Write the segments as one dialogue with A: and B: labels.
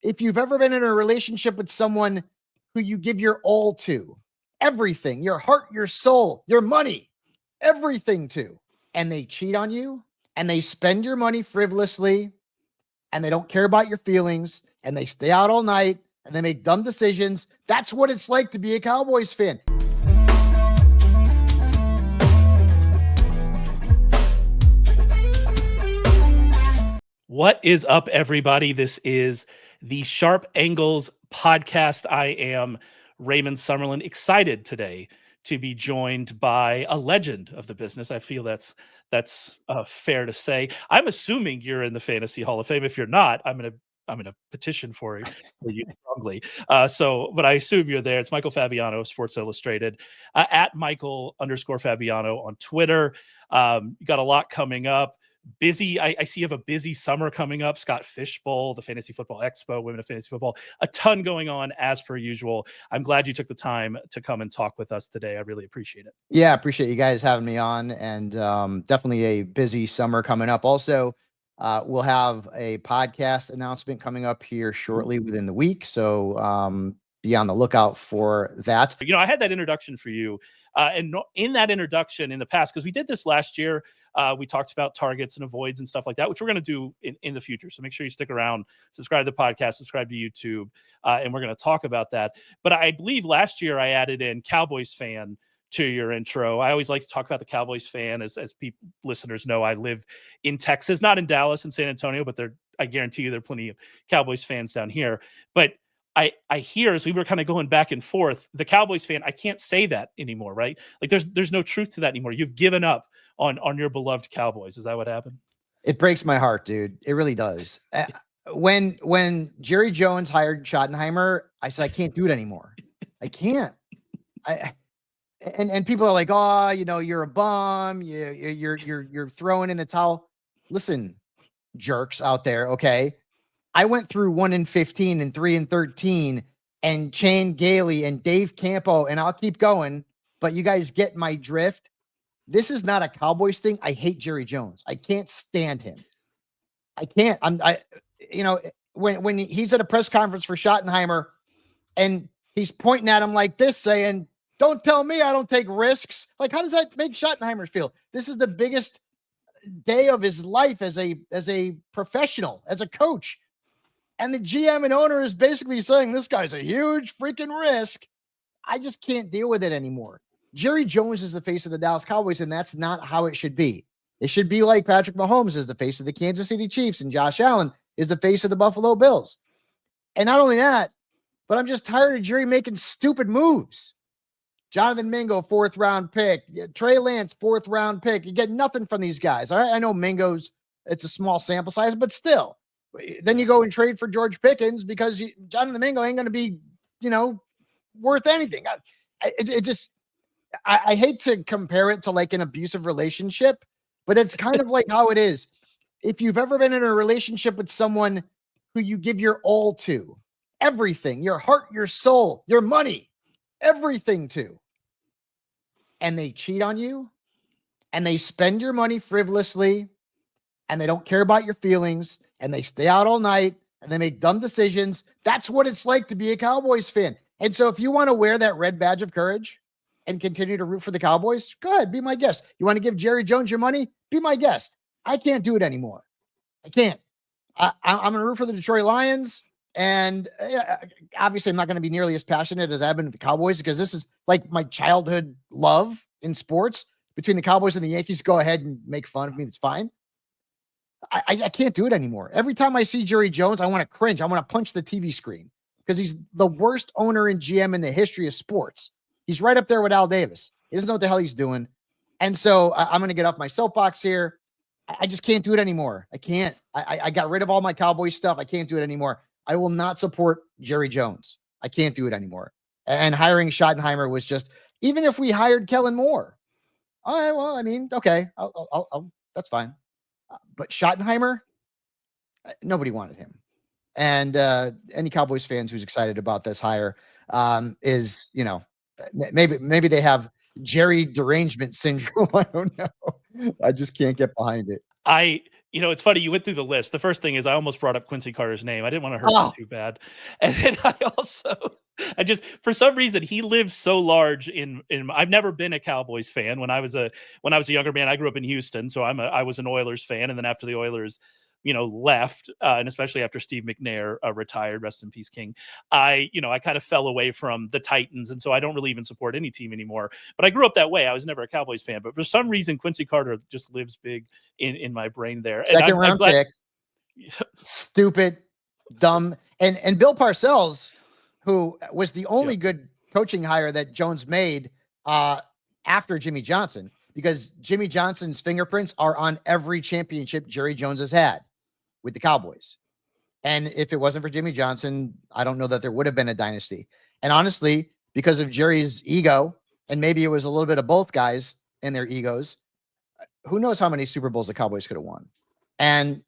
A: If you've ever been in a relationship with someone who you give your all to, everything, your heart, your soul, your money, everything to, and they cheat on you and they spend your money frivolously and they don't care about your feelings and they stay out all night and they make dumb decisions. That's what it's like to be a Cowboys fan.
B: What is up, everybody? This is the Sharp Angles podcast. I am Raymond Summerlin, excited today to be joined by a legend of the business. I feel that's fair to say. I'm assuming you're in the Fantasy Hall of Fame. If you're not, I'm gonna petition for you strongly. But I assume you're there. It's Michael Fabiano of Sports Illustrated, at Michael_Fabiano on Twitter. You got a lot coming up. Busy. I see you have a busy summer coming up. Scott Fishbowl, the Fantasy Football Expo, Women of Fantasy Football, a ton going on as per usual. I'm glad you took the time to come and talk with us today. I really appreciate it.
A: Yeah, I appreciate you guys having me on, and definitely a busy summer coming up. Also, we'll have a podcast announcement coming up here shortly within the week. So be on the lookout for that.
B: You know, I had that introduction for you. And in that introduction in the past, because we did this last year, we talked about targets and avoids and stuff like that, which we're going to do in the future. So make sure you stick around, subscribe to the podcast, subscribe to YouTube, and we're going to talk about that. But I believe last year I added in Cowboys fan to your intro. I always like to talk about the Cowboys fan. As people, listeners know, I live in Texas, not in Dallas and San Antonio, but I guarantee you there are plenty of Cowboys fans down here. But I hear, as we were kind of going back and forth, the Cowboys fan, I can't say that anymore, right? Like there's no truth to that anymore. You've given up on your beloved Cowboys. Is that what happened?
A: It breaks my heart, dude. It really does. When Jerry Jones hired Schottenheimer, I said, I can't do it anymore. I can't. And people are like, oh, you know, you're a bum. You're throwing in the towel. Listen, jerks out there. Okay. I went through 1-15 and 3-13 and Shane Gailey and Dave Campo, and I'll keep going, but you guys get my drift. This is not a Cowboys thing. I hate Jerry Jones. I can't stand him. I can't. When he's at a press conference for Schottenheimer and he's pointing at him like this, saying, don't tell me I don't take risks. Like, how does that make Schottenheimer feel? This is the biggest day of his life as a professional, as a coach. And the GM and owner is basically saying this guy's a huge freaking risk. I just can't deal with it anymore. Jerry Jones is the face of the Dallas Cowboys, and that's not how it should be. It should be like Patrick Mahomes is the face of the Kansas City Chiefs, and Josh Allen is the face of the Buffalo Bills. And not only that, but I'm just tired of Jerry making stupid moves. Jonathan Mingo, 4th round pick. Trey Lance, 4th round pick. You get nothing from these guys. All right, I know Mingo's, it's a small sample size, but still. Then you go and trade for George Pickens because Jonathan Mingo ain't going to be, worth anything. I hate to compare it to like an abusive relationship, but it's kind of like how it is. If you've ever been in a relationship with someone who you give your all to, everything, your heart, your soul, your money, everything to, and they cheat on you and they spend your money frivolously and they don't care about your feelings and they stay out all night and they make dumb decisions. That's what it's like to be a Cowboys fan. And so if you want to wear that red badge of courage and continue to root for the Cowboys, go ahead, be my guest. You want to give Jerry Jones your money? Be my guest. I can't do it anymore. I can't. I'm going to root for the Detroit Lions. And obviously I'm not going to be nearly as passionate as I've been at the Cowboys because this is like my childhood love in sports. Between the Cowboys and the Yankees, go ahead and make fun of me. That's fine. I can't do it anymore. Every time I see Jerry Jones, I want to cringe. I want to punch the TV screen because he's the worst owner and GM in the history of sports. He's right up there with Al Davis. He doesn't know what the hell he's doing. And so I'm going to get off my soapbox here. I just can't do it anymore. I can't. I got rid of all my Cowboys stuff. I can't do it anymore. I will not support Jerry Jones. I can't do it anymore. And hiring Schottenheimer was just, even if we hired Kellen Moore, all right, well, I mean, okay, I'll that's fine. But Schottenheimer, nobody wanted him. And any Cowboys fans who's excited about this hire is, maybe they have Jerry derangement syndrome. I don't know. I just can't get behind it.
B: It's funny. You went through the list. The first thing is I almost brought up Quincy Carter's name. I didn't want to hurt him too bad. And then I just, for some reason, he lives so large in I've never been a Cowboys fan. When I was a younger man, I grew up in Houston. So I was an Oilers fan. And then after the Oilers, left, and especially after Steve McNair retired, rest in peace, King, I kind of fell away from the Titans. And so I don't really even support any team anymore. But I grew up that way. I was never a Cowboys fan. But for some reason, Quincy Carter just lives big in my brain there.
A: Second round pick. Stupid, dumb. And Bill Parcells, who was the only good coaching hire that Jones made after Jimmy Johnson, because Jimmy Johnson's fingerprints are on every championship Jerry Jones has had with the Cowboys. And if it wasn't for Jimmy Johnson, I don't know that there would have been a dynasty. And honestly, because of Jerry's ego, and maybe it was a little bit of both guys and their egos, who knows how many Super Bowls the Cowboys could have won.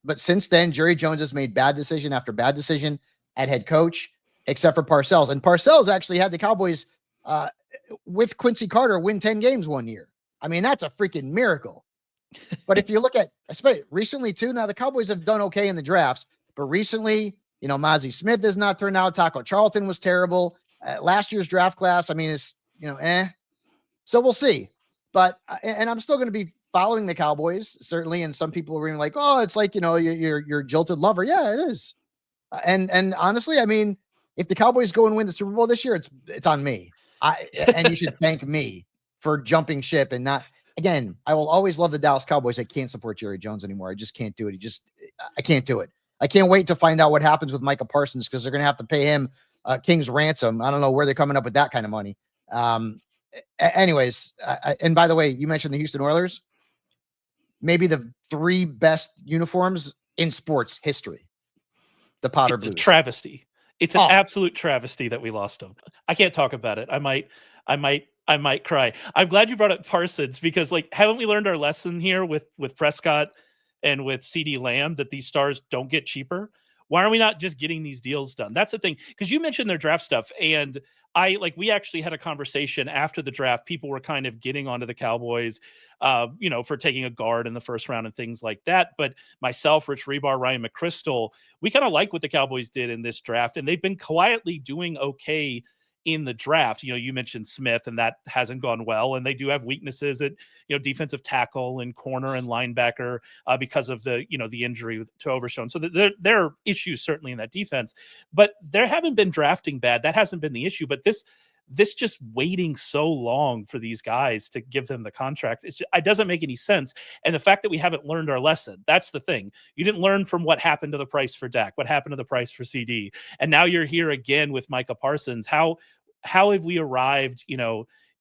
A: But since then, Jerry Jones has made bad decision after bad decision at head coach, except for Parcells. And Parcells actually had the Cowboys with Quincy Carter win 10 games one year. I mean, that's a freaking miracle. But if you look at, especially recently too, now the Cowboys have done okay in the drafts, but recently, Mozzie Smith has not turned out. Taco Charlton was terrible. Last year's draft class, I mean, it's, So we'll see. But, and I'm still going to be following the Cowboys, certainly. And some people were like, oh, it's like, you're jilted lover. Yeah, it is. And honestly, I mean, if the Cowboys go and win the Super Bowl this year, it's on me. And you should thank me for jumping ship and not. Again, I will always love the Dallas Cowboys. I can't support Jerry Jones anymore. I just can't do it. I can't do it. I can't wait to find out what happens with Micah Parsons, because they're going to have to pay him King's ransom. I don't know where they're coming up with that kind of money. Anyways, and by the way, you mentioned the Houston Oilers, maybe the 3 best uniforms in sports history. The Powder Blues.
B: It's a travesty. It's an absolute travesty that we lost them. I can't talk about it. I might cry. I'm glad you brought up Parsons, because haven't we learned our lesson here with Prescott and with CD Lamb, that these stars don't get cheaper? Why are we not just getting these deals done? That's the thing. Because you mentioned their draft stuff, and we actually had a conversation after the draft. People were kind of getting onto the Cowboys, for taking a guard in the first round and things like that. But myself, Rich Rebar, Ryan McChrystal, we kind of like what the Cowboys did in this draft, and they've been quietly doing okay in the draft. You mentioned Smith, and that hasn't gone well, and they do have weaknesses at defensive tackle and corner and linebacker because of the injury to Overshown. So there are issues certainly in that defense, but they haven't been drafting bad. That hasn't been the issue. But this just waiting so long for these guys to give them the contract, it doesn't make any sense. And the fact that we haven't learned our lesson, that's the thing. You didn't learn from what happened to the price for Dak, what happened to the price for CD. And now you're here again with Micah Parsons. How have we arrived,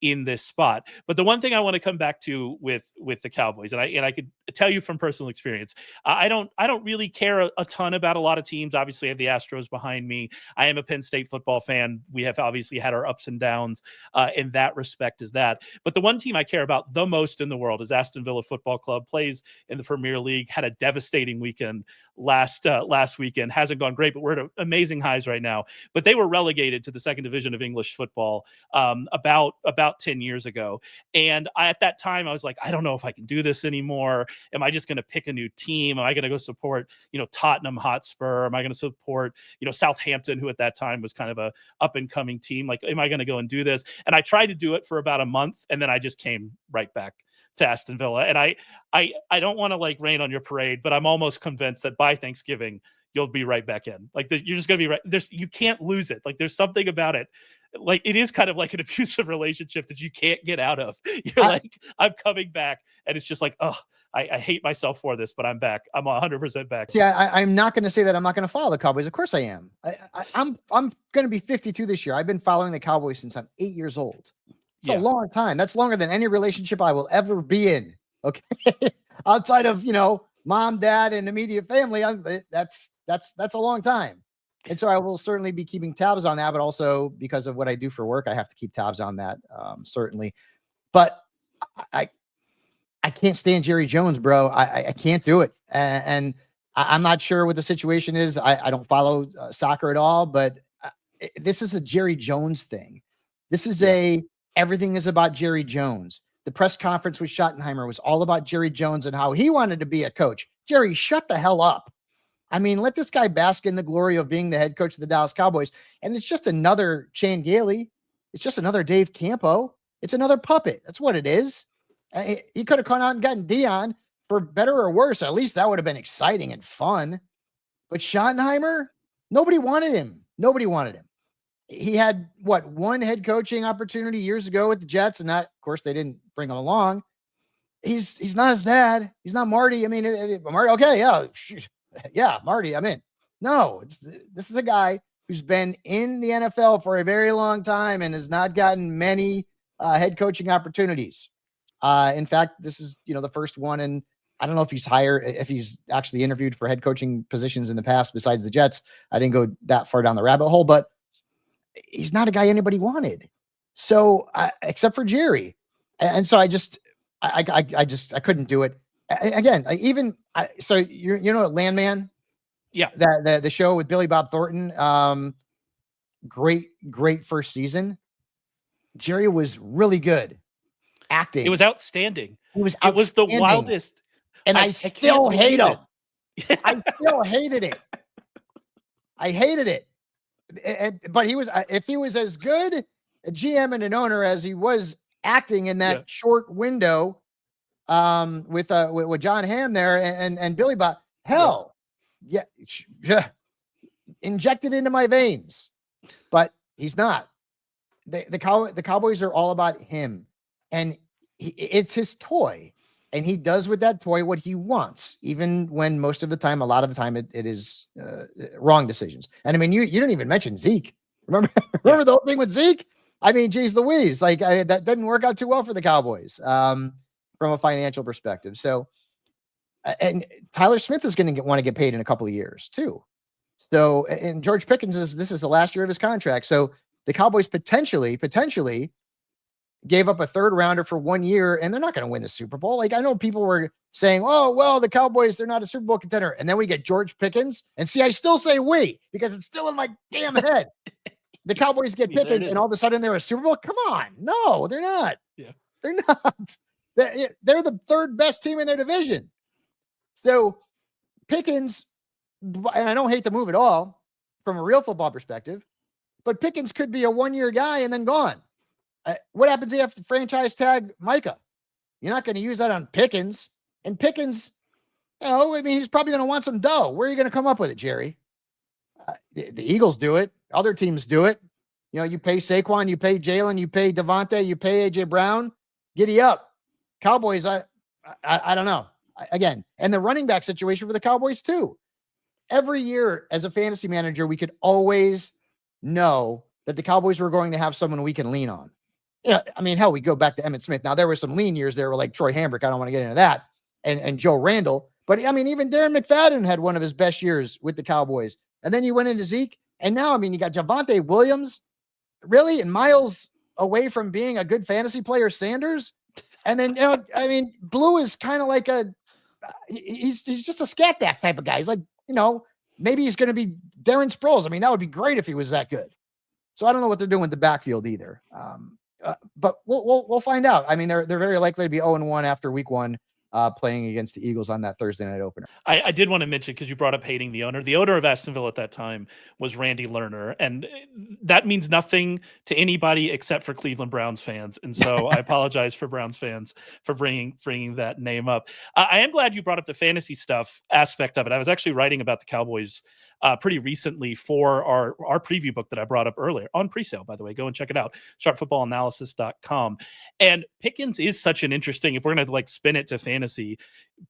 B: in this spot? But the one thing I want to come back to with the Cowboys, and I could tell you from personal experience, I don't really care a ton about a lot of teams. Obviously, I have the Astros behind me. I am a Penn State football fan. We have obviously had our ups and downs in that respect as that. But the one team I care about the most in the world is Aston Villa Football Club. Plays in the Premier League, had a devastating weekend last weekend. Hasn't gone great, but we're at amazing highs right now. But they were relegated to the second division of English football about 10 years ago. And at that time, I was like, I don't know if I can do this anymore. Am I just going to pick a new team? Am I going to go support, Tottenham Hotspur? Am I going to support, Southampton, who at that time was kind of a up and coming team? Like, am I going to go and do this? And I tried to do it for about a month, and then I just came right back to Aston Villa. And I don't want to rain on your parade, but I'm almost convinced that by Thanksgiving, you'll be right back in. You're just going to be right. You can't lose it. There's something about it. It is kind of like an abusive relationship that you can't get out of. You're I'm coming back, and it's just I hate myself for this, but I'm back. I'm 100% back.
A: See, I'm not going to say that I'm not going to follow the Cowboys. Of course I am. I'm going to be 52 this year. I've been following the Cowboys since I'm 8 years old. It's a long time. That's longer than any relationship I will ever be in. Okay. Outside of, mom, dad, and immediate family. That's a long time. And so I will certainly be keeping tabs on that, but also because of what I do for work, I have to keep tabs on that. Certainly. But I can't stand Jerry Jones, bro. I can't do it. And I'm not sure what the situation is. I don't follow soccer at all, but this is a Jerry Jones thing. This is everything is about Jerry Jones. The press conference with Schottenheimer was all about Jerry Jones and how he wanted to be a coach. Jerry, shut the hell up. I mean, let this guy bask in the glory of being the head coach of the Dallas Cowboys. And it's just another Chan Gailey. It's just another Dave Campo. It's another puppet. That's what it is. He could have gone out and gotten Dion for better or worse. At least that would have been exciting and fun. But Schottenheimer, nobody wanted him. Nobody wanted him. He had one head coaching opportunity years ago with the Jets, and that, of course, they didn't bring him along. He's not his dad. He's not Marty. I mean, Marty. Okay, yeah, Marty. I'm in. No, this is a guy who's been in the NFL for a very long time and has not gotten many head coaching opportunities. In fact, this is the first one, and I don't know if he's actually interviewed for head coaching positions in the past besides the Jets. I didn't go that far down the rabbit hole, but he's not a guy anybody wanted. So except for Jerry. And so I couldn't do it. Again, so Landman.
B: Yeah.
A: The show with Billy Bob Thornton. Great first season. Jerry was really good acting.
B: It was outstanding.
A: It was
B: the wildest.
A: And I still hate him. I still hated it. I hated it. But if he was as good a GM and an owner as he was acting in that short window with John Hamm there and Billy Bob, hell, yeah, injected into my veins. But he's not. The Cowboys are all about him, and it's his toy, and he does with that toy what he wants, even when a lot of the time it is wrong decisions. And I mean, you didn't even mention Zeke. Remember the whole thing with Zeke? I mean, geez Louise, that didn't work out too well for the Cowboys from a financial perspective. So, and Tyler Smith is going to want to get paid in a couple of years too. So, and George Pickens this is the last year of his contract. So the Cowboys potentially gave up a third rounder for 1 year, and they're not going to win the Super Bowl. Like, I know people were saying, oh, well, the Cowboys, they're not a Super Bowl contender. And then we get George Pickens. And see, I still say we, because it's still in my damn head. The Cowboys get Pickens, and all of a sudden they're a Super Bowl. Come on. No, they're not.
B: Yeah.
A: They're not. They're the third best team in their division. So Pickens, and I don't hate the move at all from a real football perspective, but Pickens could be a 1 year guy and then gone. What happens if you have to franchise tag Micah? You're not going to use that on Pickens. And Pickens, he's probably going to want some dough. Where are you going to come up with it, Jerry? The Eagles do it. Other teams do it. You pay Saquon, you pay Jalen, you pay Devontae, you pay AJ Brown. Giddy up. Cowboys, I don't know. Again, and the running back situation for the Cowboys too. Every year as a fantasy manager, we could always know that the Cowboys were going to have someone we can lean on. Yeah, I mean, hell, we go back to Emmitt Smith. Now, there were some lean years there, like Troy Hambrick. I don't want to get into that. And Joe Randall. But, I mean, even Darren McFadden had one of his best years with the Cowboys. And then you went into Zeke. And now, I mean, you got Javonte Williams, really, and miles away from being a good fantasy player, Sanders. And then, Blue is kind of like he's just a scat back type of guy. He's like, maybe he's going to be Darren Sproles. I mean, that would be great if he was that good. So I don't know what they're doing with the backfield either. But we'll find out. I mean, they're very likely to be 0-1 after week 1, playing against the Eagles on that Thursday night opener.
B: I did want to mention, because you brought up hating the owner. The owner of Aston Villa at that time was Randy Lerner, and that means nothing to anybody except for Cleveland Browns fans. And so I apologize for Browns fans for bringing that name up. I am glad you brought up the fantasy stuff aspect of it. I was actually writing about the Cowboys pretty recently for our preview book that I brought up earlier, on presale, by the way. Go and check it out, sharpfootballanalysis.com. And Pickens is such an interesting, if we're going to spin it to fantasy,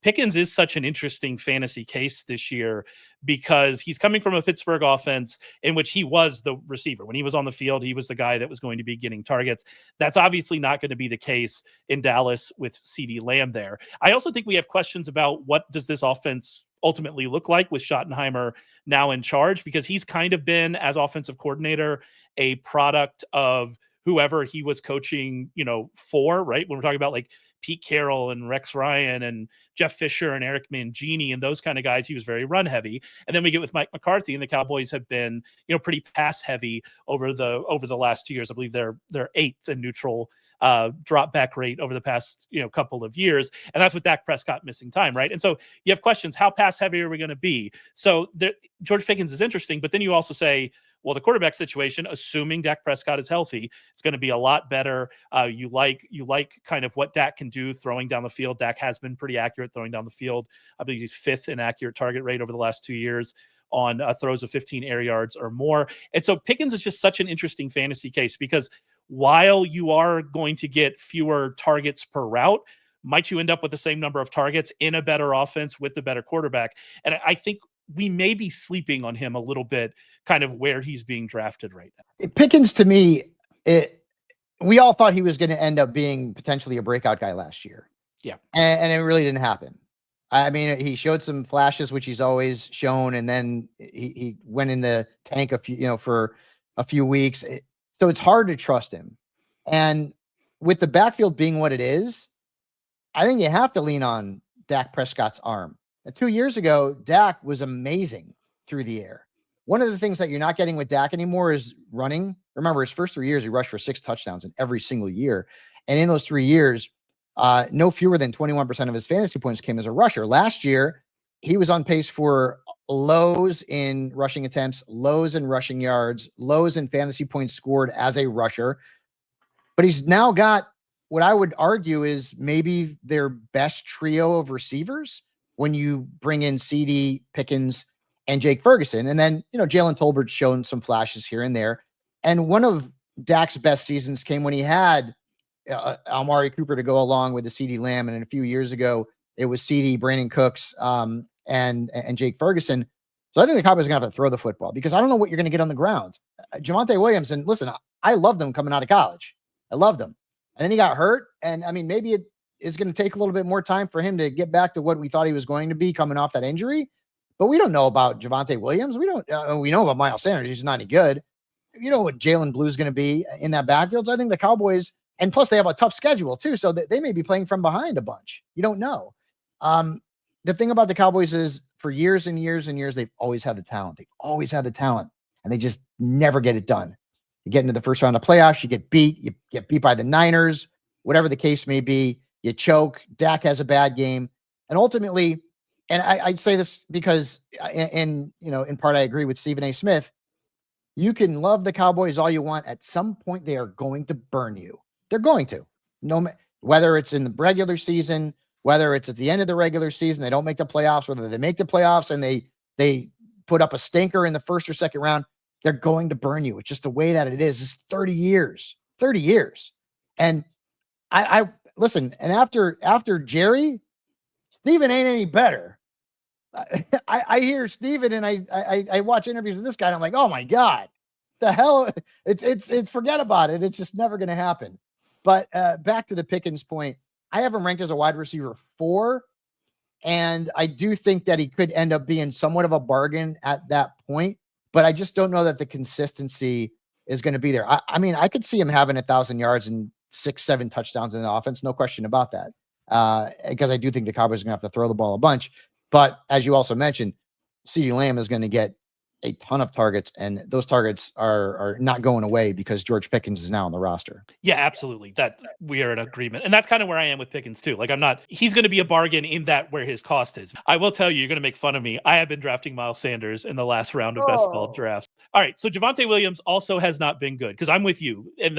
B: Pickens is such an interesting fantasy case this year, because he's coming from a Pittsburgh offense in which he was the receiver. When he was on the field, he was the guy that was going to be getting targets. That's obviously not going to be the case in Dallas with CeeDee Lamb there. I also think we have questions about what does this offense ultimately look like with Schottenheimer now in charge, because he's kind of been, as offensive coordinator, a product of whoever he was coaching, for, right? When we're talking about Pete Carroll and Rex Ryan and Jeff Fisher and Eric Mangini and those kind of guys, he was very run heavy. And then we get with Mike McCarthy, and the Cowboys have been, pretty pass heavy over the last 2 years. I believe they're 8th in neutral drop back rate over the past couple of years, and that's with Dak Prescott missing time, right? And so you have questions: how pass heavy are we going to be? So George Pickens is interesting, but then you also say, well, the quarterback situation, assuming Dak Prescott is healthy, it's going to be a lot better. You like kind of what Dak can do throwing down the field. Dak has been pretty accurate throwing down the field. I believe he's 5th in accurate target rate over the last 2 years on throws of 15 air yards or more. And so Pickens is just such an interesting fantasy case, because while you are going to get fewer targets per route, might you end up with the same number of targets in a better offense with the better quarterback? And I think we may be sleeping on him a little bit, kind of where he's being drafted right now.
A: Pickens, to me, we all thought he was going to end up being potentially a breakout guy last year.
B: Yeah.
A: And it really didn't happen. I mean, he showed some flashes, which he's always shown, and then he went in the tank for a few weeks. So it's hard to trust him. And with the backfield being what it is, I think you have to lean on Dak Prescott's arm. 2 years ago, Dak was amazing through the air. One of the things that you're not getting with Dak anymore is running. Remember, his first 3 years, he rushed for 6 touchdowns in every single year. And in those 3 years, no fewer than 21% of his fantasy points came as a rusher. Last year, he was on pace for lows in rushing attempts, lows in rushing yards, lows in fantasy points scored as a rusher. But he's now got what I would argue is maybe their best trio of receivers when you bring in CD, Pickens, and Jake Ferguson. And then, Jalen Tolbert's shown some flashes here and there. And one of Dak's best seasons came when he had Amari Cooper to go along with the CD Lamb. And then a few years ago, it was CD, Brandon Cooks, and Jake Ferguson. So I think the Cowboys are going to have to throw the football, because I don't know what you're going to get on the ground. Javonte Williams, and listen, I loved him coming out of college. I loved him. And then he got hurt. And I mean, maybe it is going to take a little bit more time for him to get back to what we thought he was going to be coming off that injury. But we don't know about Javonte Williams. We know about Miles Sanders. He's not any good. You know what Jalen Blue is going to be in that backfield. So I think the Cowboys, and plus they have a tough schedule too, so they may be playing from behind a bunch. You don't know. The thing about the Cowboys is, for years and years and years, they've always had the talent. They've always had the talent, and they just never get it done. You get into the first round of playoffs, you get beat. You get beat by the Niners, whatever the case may be. You choke. Dak has a bad game, and ultimately, and I'd say this because, in part, I agree with Stephen A. Smith. You can love the Cowboys all you want. At some point, they are going to burn you. They're going to. Whether it's in the regular season, whether it's at the end of the regular season, they don't make the playoffs, whether they make the playoffs and they put up a stinker in the first or second round, they're going to burn you. It's just the way that it is. It's 30 years. And I listen, and after Jerry, Steven ain't any better. I hear Steven, and I watch interviews with this guy, and I'm like, oh my God, the hell, it's forget about it. It's just never going to happen. But back to the Pickens point, I have him ranked as a wide receiver 4, and I do think that he could end up being somewhat of a bargain at that point, but I just don't know that the consistency is going to be there. I mean, I could see him having 1,000 yards and 6-7 touchdowns in the offense, no question about that, because I do think the Cowboys are going to have to throw the ball a bunch. But as you also mentioned, CeeDee Lamb is going to get a ton of targets, and those targets are not going away because George Pickens is now on the roster.
B: Yeah, absolutely. That we are in agreement. And that's kind of where I am with Pickens too. Like, he's going to be a bargain in that where his cost is. I will tell you're going to make fun of me. I have been drafting Miles Sanders in the last round of best ball drafts. All right. So Javonte Williams also has not been good, because I'm with you. In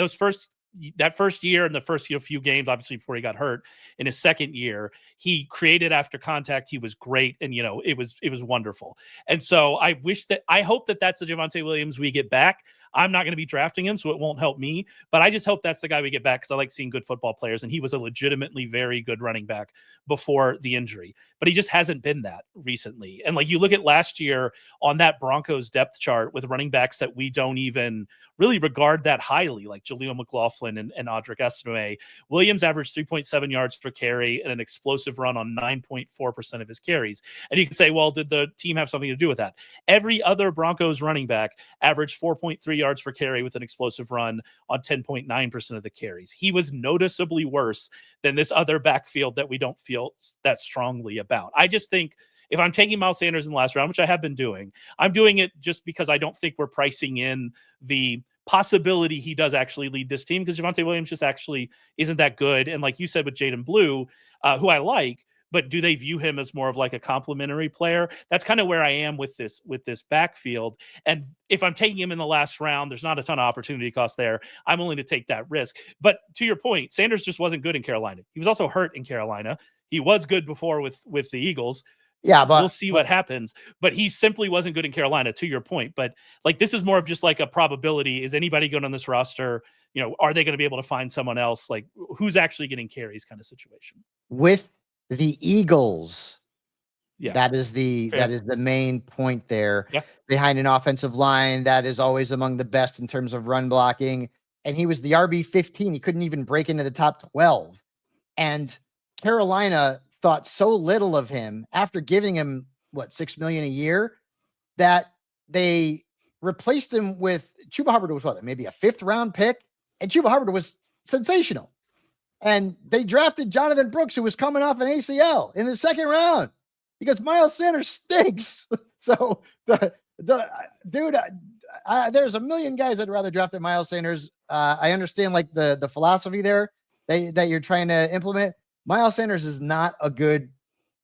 B: that first year and the first few games, obviously before he got hurt, in his second year, he created after contact. He was great. And, it was wonderful. And so I hope that that's the Javonte Williams we get back. I'm not going to be drafting him, so it won't help me. But I just hope that's the guy we get back, because I like seeing good football players, and he was a legitimately very good running back before the injury. But he just hasn't been that recently. And like, you look at last year on that Broncos depth chart with running backs that we don't even really regard that highly, like Jaleel McLaughlin and Audric Estime. Williams averaged 3.7 yards per carry and an explosive run on 9.4% of his carries. And you can say, well, did the team have something to do with that? Every other Broncos running back averaged 4.3 yards per carry with an explosive run on 10.9% of the carries. He was noticeably worse than this other backfield that we don't feel that strongly about. I just think if I'm taking Miles Sanders in the last round, which I have been doing, I'm doing it just because I don't think we're pricing in the possibility he does actually lead this team, because Javonte Williams just actually isn't that good. And like you said with Jaden Blue, who I like, but do they view him as more of like a complimentary player? That's kind of where I am with this backfield. And if I'm taking him in the last round, there's not a ton of opportunity cost there. I'm willing to take that risk. But to your point, Sanders just wasn't good in Carolina. He was also hurt in Carolina. He was good before with the Eagles.
A: Yeah, but
B: we'll see what happens. But he simply wasn't good in Carolina, to your point. But like, this is more of just like a probability. Is anybody good on this roster? Are they going to be able to find someone else? Like, who's actually getting carries kind of situation?
A: With the Eagles,
B: yeah,
A: that is the main point there.
B: Yeah.
A: Behind an offensive line that is always among the best in terms of run blocking. And he was the RB15. He couldn't even break into the top 12. And Carolina thought so little of him after giving him $6 million a year that they replaced him with Chuba Hubbard. Was maybe a 5th round pick, and Chuba Hubbard was sensational. And they drafted Jonathan Brooks, who was coming off an ACL, in the 2nd round because Miles Sanders stinks. So dude, there's a million guys that'd rather draft than Miles Sanders. I understand like the philosophy there that you're trying to implement. Miles Sanders is not a good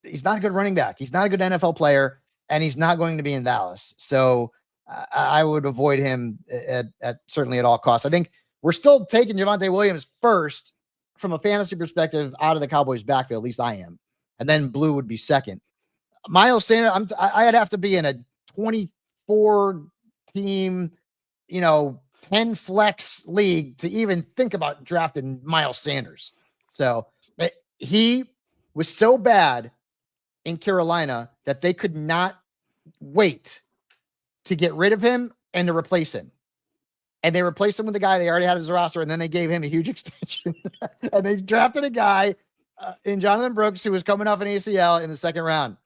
A: running back. He's not a good NFL player, and he's not going to be in Dallas. So I would avoid him at certainly at all costs. I think we're still taking Javonte Williams first from a fantasy perspective out of the Cowboys backfield. At least I am. And then Blue would be second. Miles Sanders, I'd have to be in a 24 team, 10 flex league to even think about drafting Miles Sanders. So he was so bad in Carolina that they could not wait to get rid of him and to replace him. And they replaced him with the guy they already had as a roster, and then they gave him a huge extension. And they drafted a guy in Jonathan Brooks who was coming off an ACL in the 2nd round.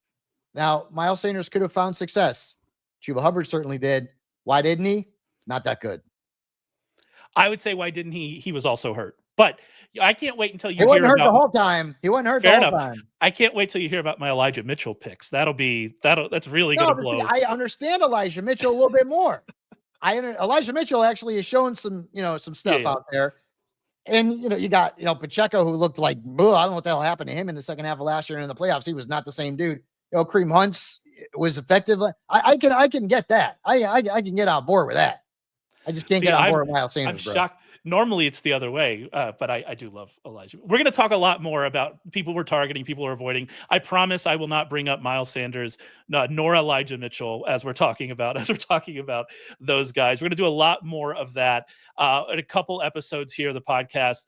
A: Now, Miles Sanders could have found success. Chuba Hubbard certainly did. Why didn't he? Not that good.
B: I would say, why didn't he? He was also hurt. But I can't wait until you
A: hear
B: wasn't
A: hurt
B: about
A: the whole time. He wasn't hurt the whole time.
B: I can't wait till you hear about my Elijah Mitchell picks. That's really going to blow.
A: I understand Elijah Mitchell a little bit more. Elijah Mitchell actually has shown some stuff out there. And, you got, Pacheco, who looked like, I don't know what the hell happened to him in the second half of last year and in the playoffs. He was not the same dude. Kareem Hunt's was effective. I can get that. I can get on board with that. I just can't get on board with Miles Sanders.
B: I'm shocked. Normally it's the other way, but I do love Elijah. We're going to talk a lot more about people we're targeting, people we're avoiding. I promise I will not bring up Miles Sanders nor Elijah Mitchell as we're talking about those guys. We're going to do a lot more of that in a couple episodes here of the podcast.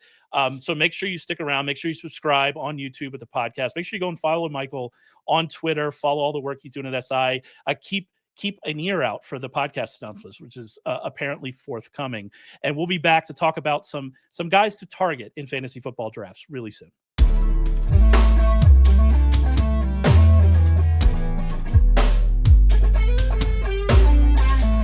B: So make sure you stick around. Make sure you subscribe on YouTube at the podcast. Make sure you go and follow Michael on Twitter. Follow all the work he's doing at SI. Keep an ear out for the podcast announcements, which is apparently forthcoming. And we'll be back to talk about some guys to target in fantasy football drafts really soon.